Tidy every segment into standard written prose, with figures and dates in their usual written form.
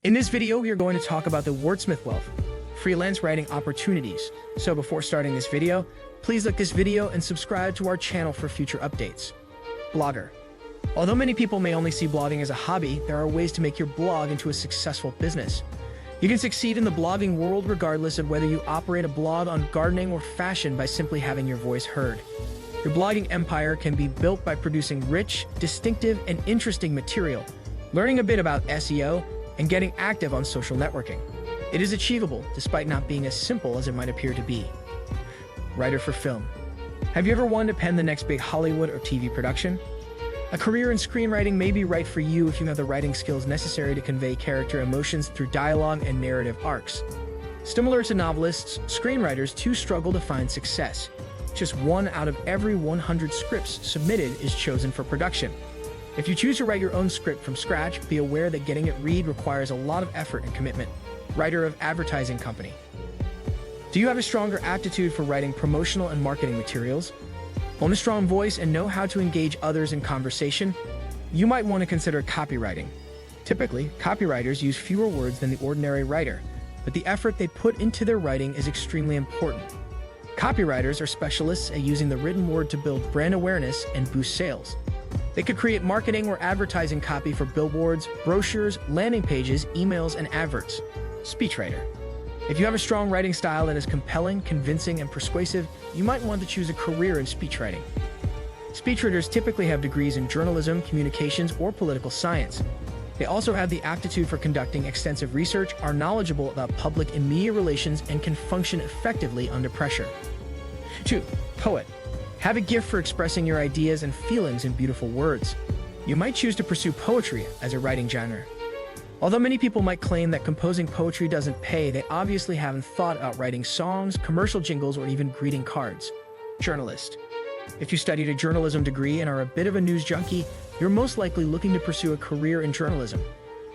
In this video, we are going to talk about the MasterWealth, freelance writing opportunities. So before starting this video, please like this video and subscribe to our channel for future updates. Blogger. Although many people may only see blogging as a hobby, there are ways to make your blog into a successful business. You can succeed in the blogging world regardless of whether you operate a blog on gardening or fashion by simply having your voice heard. Your blogging empire can be built by producing rich, distinctive, and interesting material, learning a bit about SEO, and getting active on social networking. It is achievable, despite not being as simple as it might appear to be. Writer for film. Have you ever wanted to pen the next big Hollywood or TV production? A career in screenwriting may be right for you if you have the writing skills necessary to convey character emotions through dialogue and narrative arcs. Similar to novelists, screenwriters too struggle to find success. Just 1 out of every 100 scripts submitted is chosen for production. If you choose to write your own script from scratch, be aware that getting it read requires a lot of effort and commitment. Writer of advertising company. Do you have a stronger aptitude for writing promotional and marketing materials? Own a strong voice and know how to engage others in conversation? You might want to consider copywriting. Typically, copywriters use fewer words than the ordinary writer, but the effort they put into their writing is extremely important. Copywriters are specialists at using the written word to build brand awareness and boost sales. They could create marketing or advertising copy for billboards, brochures, landing pages, emails, and adverts. Speechwriter. If you have a strong writing style that is compelling, convincing, and persuasive, you might want to choose a career in speechwriting. Speechwriters typically have degrees in journalism, communications, or political science. They also have the aptitude for conducting extensive research, are knowledgeable about public and media relations, and can function effectively under pressure. 2. Poet. Have a gift for expressing your ideas and feelings in beautiful words. You might choose to pursue poetry as a writing genre. Although many people might claim that composing poetry doesn't pay, they obviously haven't thought about writing songs, commercial jingles, or even greeting cards. Journalist. If you studied a journalism degree and are a bit of a news junkie, you're most likely looking to pursue a career in journalism.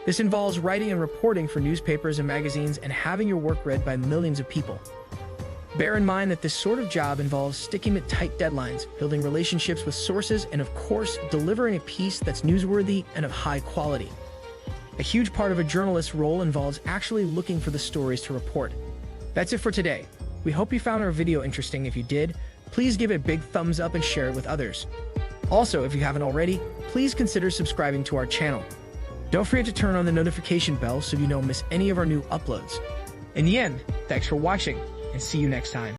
This involves writing and reporting for newspapers and magazines and having your work read by millions of people. Bear in mind that this sort of job involves sticking to tight deadlines, building relationships with sources, and of course, delivering a piece that's newsworthy and of high quality. A huge part of a journalist's role involves actually looking for the stories to report. That's it for today. We hope you found our video interesting. If you did, please give it a big thumbs up and share it with others. Also, if you haven't already, please consider subscribing to our channel. Don't forget to turn on the notification bell so you don't miss any of our new uploads. In the end, thanks for watching, and see you next time.